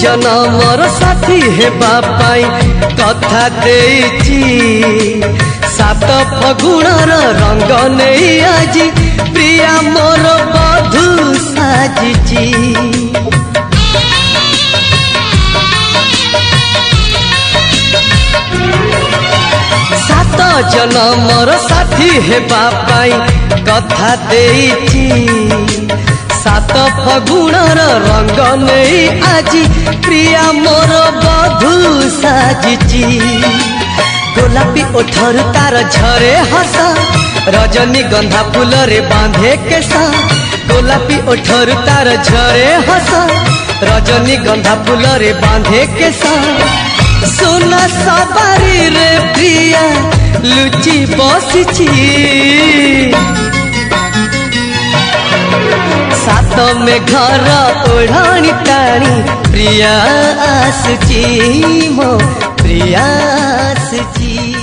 जनमर साथी हेबा पाई कथा देइची सात फगुणर रंग नहीं आजी प्रिया मोर बधू साजिची। सात जनमर साथी हेबा पाई कथा देइची सात फगुणर रंग नहीं आजी प्रिया मोर बधू साजिची। गोलापी ओठरू तार झरे हस रजनी गंधा फूल रे बांधे केसा गोलापी ओठरू तार झरे हस रजनी गंधा फूल रे बांधे केसा। सोना सवारी रे प्रिया लुची बसिची सात में घर ओढ़ाणी टाणी प्रिया आसुची मो प्रिया आसुची।